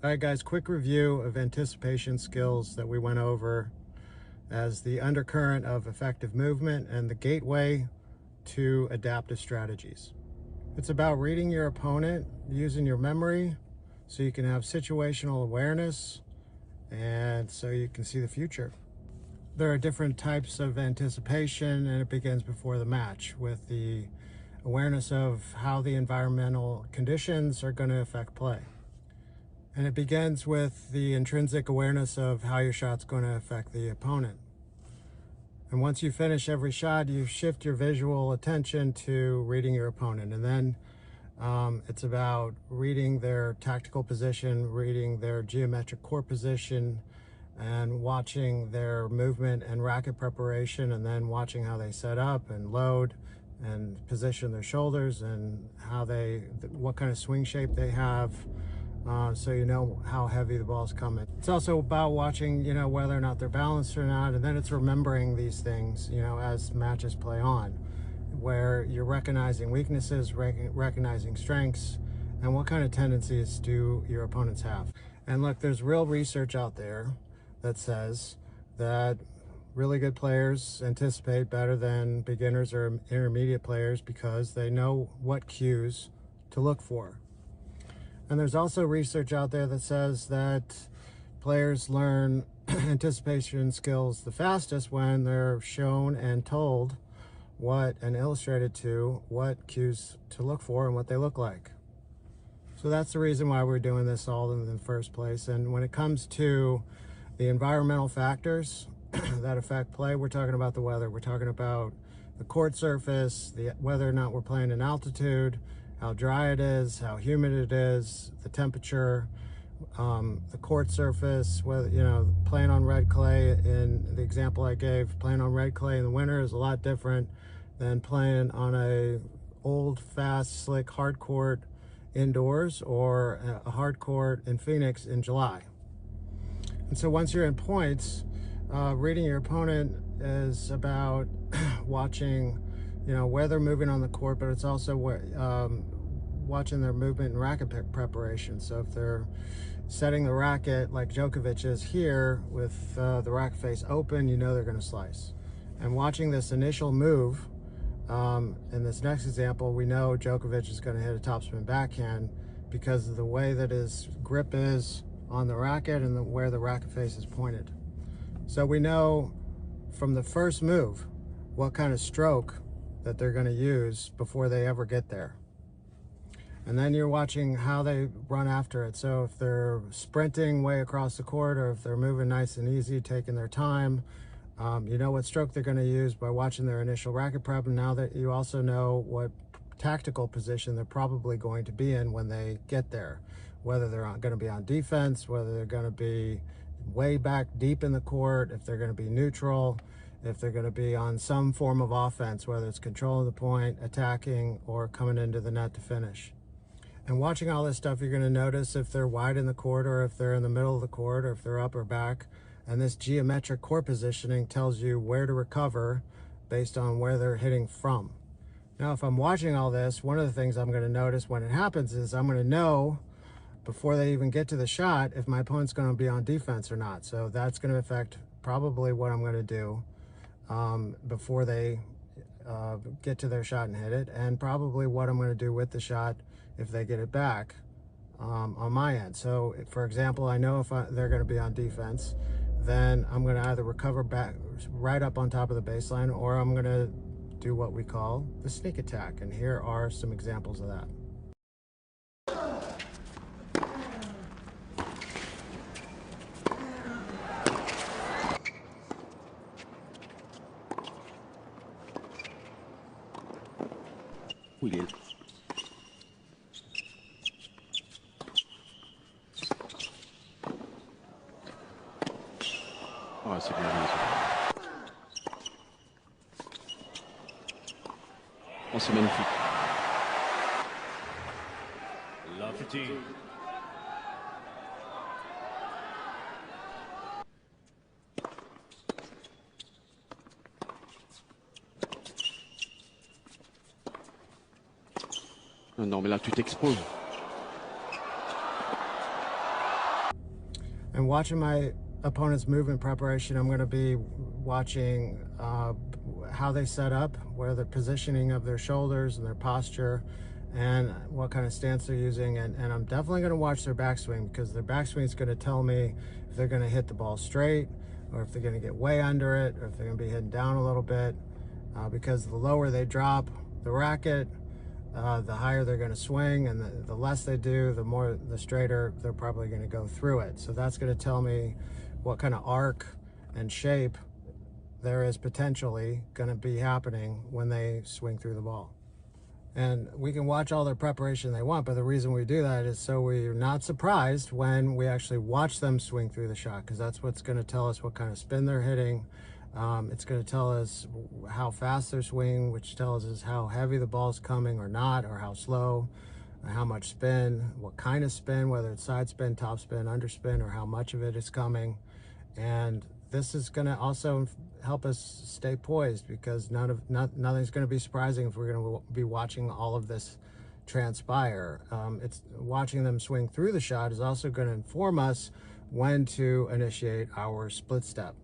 All right, guys, quick review of anticipation skills that we went over as the undercurrent of effective movement and the gateway to adaptive strategies. It's about reading your opponent, using your memory so you can have situational awareness and so you can see the future. There are different types of anticipation, and it begins before the match with the awareness of how the environmental conditions are going to affect play. And it begins with the intrinsic awareness of how your shot's going to affect the opponent. And once you finish every shot, you shift your visual attention to reading your opponent. And then it's about reading their tactical position, reading their geometric core position, and watching their movement and racket preparation, and then watching how they set up and load and position their shoulders and how what kind of swing shape they have. So you know how heavy the ball's coming. It's also about watching, whether or not they're balanced or not, and then it's remembering these things, as matches play on, where you're recognizing weaknesses, recognizing strengths, and what kind of tendencies do your opponents have. And look, there's real research out there that says that really good players anticipate better than beginners or intermediate players because they know what cues to look for. And there's also research out there that says that players learn anticipation skills the fastest when they're shown and told and illustrated to what cues to look for and what they look like. So that's the reason why we're doing this all in the first place. And when it comes to the environmental factors that affect play, we're talking about the weather. We're talking about the court surface, whether or not we're playing in altitude, how dry it is, how humid it is, the temperature, the court surface, whether, playing on red clay in the example I gave, playing on red clay in the winter is a lot different than playing on a old, fast, slick, hard court indoors or a hard court in Phoenix in July. And so once you're in points, reading your opponent is about watching where they're moving on the court, but it's also watching their movement and racket preparation. So if they're setting the racket like Djokovic is here with the racket face open, they're going to slice. And watching this initial move, in this next example, we know Djokovic is going to hit a topspin backhand because of the way that his grip is on the racket and where the racket face is pointed. So we know from the first move what kind of stroke that they're going to use before they ever get there. And then you're watching how they run after it. So if they're sprinting way across the court, or if they're moving nice and easy, taking their time, you know what stroke they're going to use by watching their initial racket prep. And now that you also know what tactical position they're probably going to be in when they get there, whether they're going to be on defense, whether they're going to be way back deep in the court, if they're going to be neutral, if they're going to be on some form of offense, whether it's controlling the point, attacking, or coming into the net to finish. And watching all this stuff, you're going to notice if they're wide in the court, or if they're in the middle of the court, or if they're up or back. And this geometric core positioning tells you where to recover based on where they're hitting from. Now, if I'm watching all this, one of the things I'm going to notice when it happens is I'm going to know before they even get to the shot if my opponent's going to be on defense or not. So that's going to affect probably what I'm going to do before they get to their shot and hit it, and probably what I'm going to do with the shot if they get it back on my end. So for example, I know if they're going to be on defense, then I'm going to either recover back right up on top of the baseline, or I'm going to do what we call the sneak attack. And here are some examples of that. Muy bien. Oh, c'est bien. Oh, c'est magnifique. Lafferty. Non, mais là, tu t'exposes. And watching my opponent's movement preparation, I'm going to be watching how they set up, where the positioning of their shoulders and their posture, and what kind of stance they're using. And I'm definitely going to watch their backswing, because their backswing is going to tell me if they're going to hit the ball straight, or if they're going to get way under it, or if they're going to be hitting down a little bit. Because the lower they drop the racket, the higher they're going to swing, and the less they do, the straighter they're probably going to go through it. So that's going to tell me what kind of arc and shape there is potentially going to be happening when they swing through the ball. And we can watch all their preparation they want, but the reason we do that is so we're not surprised when we actually watch them swing through the shot, because that's what's going to tell us what kind of spin they're hitting. It's going to tell us how fast they're swinging, which tells us how heavy the ball's coming or not, or how slow, how much spin, what kind of spin, whether it's side spin, top spin, underspin, or how much of it is coming. And this is going to also help us stay poised, because nothing's going to be surprising if we're going to be watching all of this transpire. It's watching them swing through the shot is also going to inform us when to initiate our split step.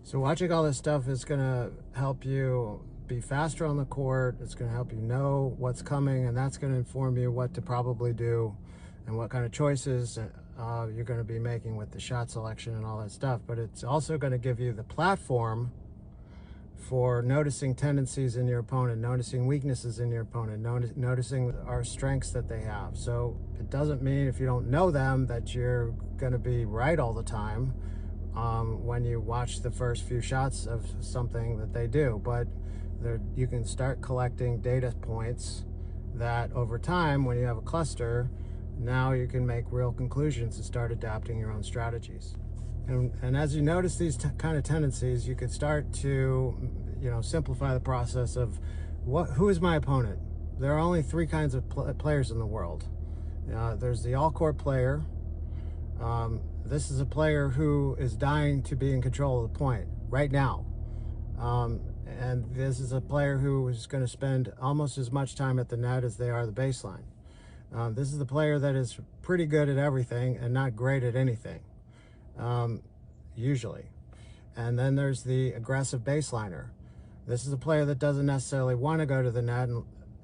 So watching all this stuff is going to help you be faster on the court. It's going to help you know what's coming, and that's going to inform you what to probably do and what kind of choices you're going to be making with the shot selection and all that stuff. But it's also going to give you the platform for noticing tendencies in your opponent, noticing weaknesses in your opponent, noticing our strengths that they have. So it doesn't mean, if you don't know them, that you're going to be right all the time when you watch the first few shots of something that they do. But you can start collecting data points that over time, when you have a cluster, now you can make real conclusions and start adapting your own strategies. And as you notice these kind of tendencies, you could start to, simplify the process of who is my opponent. There are only three kinds of players in the world. There's the all-court player. This is a player who is dying to be in control of the point right now. And this is a player who is going to spend almost as much time at the net as they are the baseline. This is the player that is pretty good at everything and not great at anything, usually. And then there's the aggressive baseliner. This is a player that doesn't necessarily want to go to the net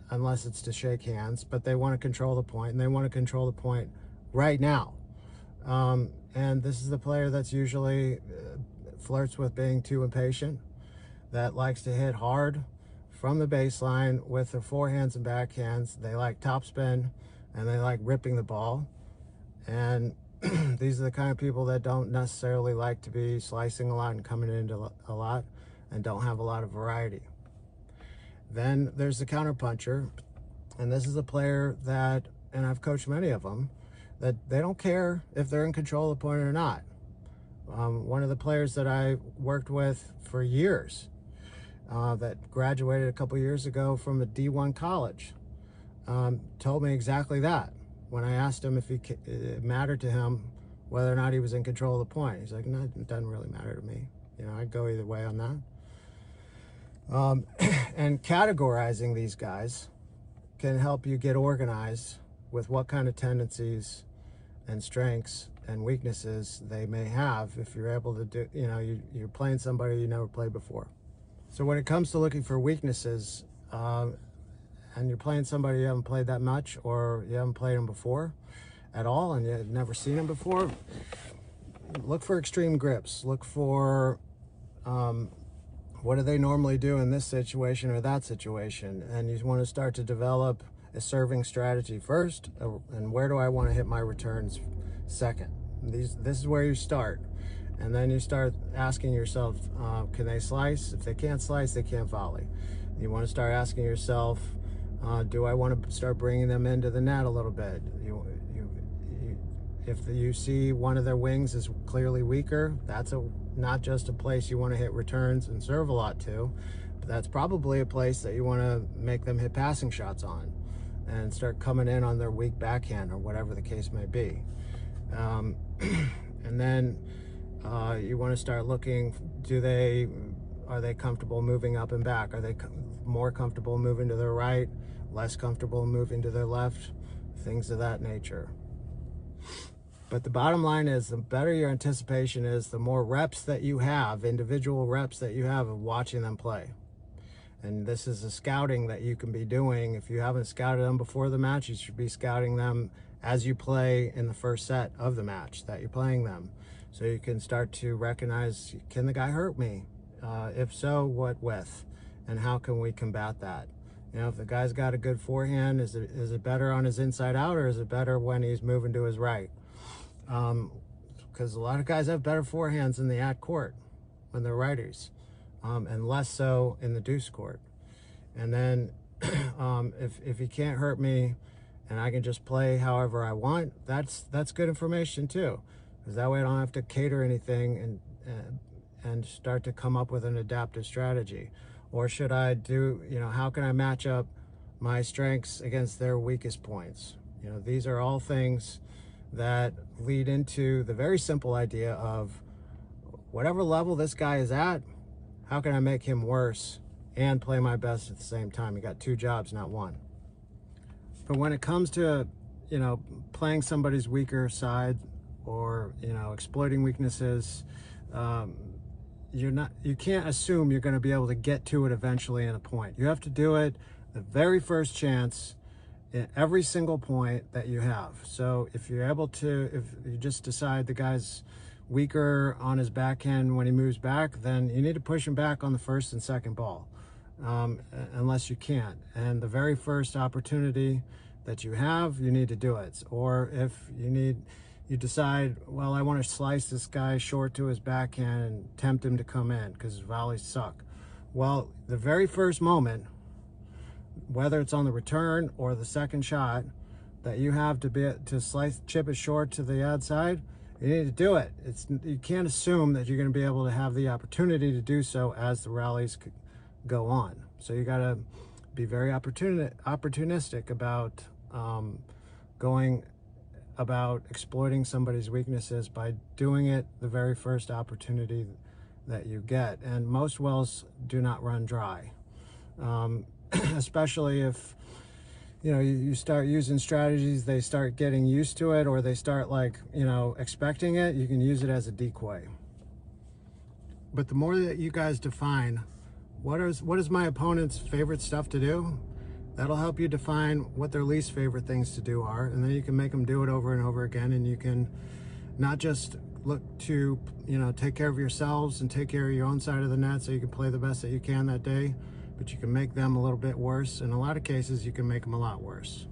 unless it's to shake hands, but they want to control the point, and they want to control the point right now. And this is the player that's usually flirts with being too impatient, that likes to hit hard from the baseline with their forehands and backhands. They like topspin, and they like ripping the ball. And these are the kind of people that don't necessarily like to be slicing a lot and coming into a lot, and don't have a lot of variety. Then there's the counterpuncher, and this is a player that, and I've coached many of them, that they don't care if they're in control of the point or not. One of the players that I worked with for years, that graduated a couple years ago from a D1 college, told me exactly that. When I asked him if it mattered to him whether or not he was in control of the point, he's like, no, it doesn't really matter to me. I'd go either way on that. And categorizing these guys can help you get organized with what kind of tendencies and strengths and weaknesses they may have, if you're able to do, you're playing somebody you never played before. So when it comes to looking for weaknesses, and you're playing somebody you haven't played that much, or you haven't played them before at all, and you've never seen them before, look for extreme grips. Look for what do they normally do in this situation or that situation, and you want to start to develop a serving strategy first, and where do I want to hit my returns second. This is where you start, and then you start asking yourself, can they slice? If they can't slice, they can't volley. You want to start asking yourself, do I want to start bringing them into the net a little bit? If you see one of their wings is clearly weaker, that's not just a place you want to hit returns and serve a lot to, but that's probably a place that you want to make them hit passing shots on and start coming in on their weak backhand, or whatever the case may be. And then you want to start looking, are they comfortable moving up and back? Are they more comfortable moving to their right, less comfortable moving to their left? Things of that nature. But the bottom line is, the better your anticipation is, the more reps that you have, individual reps that you have of watching them play. And this is a scouting that you can be doing. If you haven't scouted them before the match, you should be scouting them as you play in the first set of the match that you're playing them. So you can start to recognize, can the guy hurt me? If so, what with? And how can we combat that? You know, if the guy's got a good forehand, is it better on his inside out, or is it better when he's moving to his right? Because a lot of guys have better forehands in the at court when they're righties, and less so in the deuce court. And then if he can't hurt me and I can just play however I want, that's good information too, because that way I don't have to cater anything and start to come up with an adaptive strategy. Or should I do, you know, how can I match up my strengths against their weakest points? You know, these are all things that lead into the very simple idea of whatever level this guy is at, how can I make him worse and play my best at the same time? You got two jobs, not one. But when it comes to, you know, playing somebody's weaker side, or, you know, exploiting weaknesses, you can't assume you're going to be able to get to it eventually in a point. You have to do it the very first chance in every single point that you have. So if you're able to, if you just decide the guy's weaker on his backhand when he moves back, then you need to push him back on the first and second ball, unless you can't. And the very first opportunity that you have, you need to do it. Or if you decide, well, I want to slice this guy short to his backhand and tempt him to come in because his volleys suck. Well, the very first moment, whether it's on the return or the second shot that you have to chip it short to the outside, you need to do it. You can't assume that you're going to be able to have the opportunity to do so as the rallies go on. So you got to be very opportunistic about going about exploiting somebody's weaknesses by doing it the very first opportunity that you get. And most wells do not run dry, especially if, you know, you start using strategies, they start getting used to it, or they start, like, you know, expecting it. You can use it as a decoy. But the more that you guys define what is my opponent's favorite stuff to do, that'll help you define what their least favorite things to do are, and then you can make them do it over and over again. And you can not just look to, you know, take care of yourselves and take care of your own side of the net so you can play the best that you can that day, but you can make them a little bit worse. In a lot of cases, you can make them a lot worse.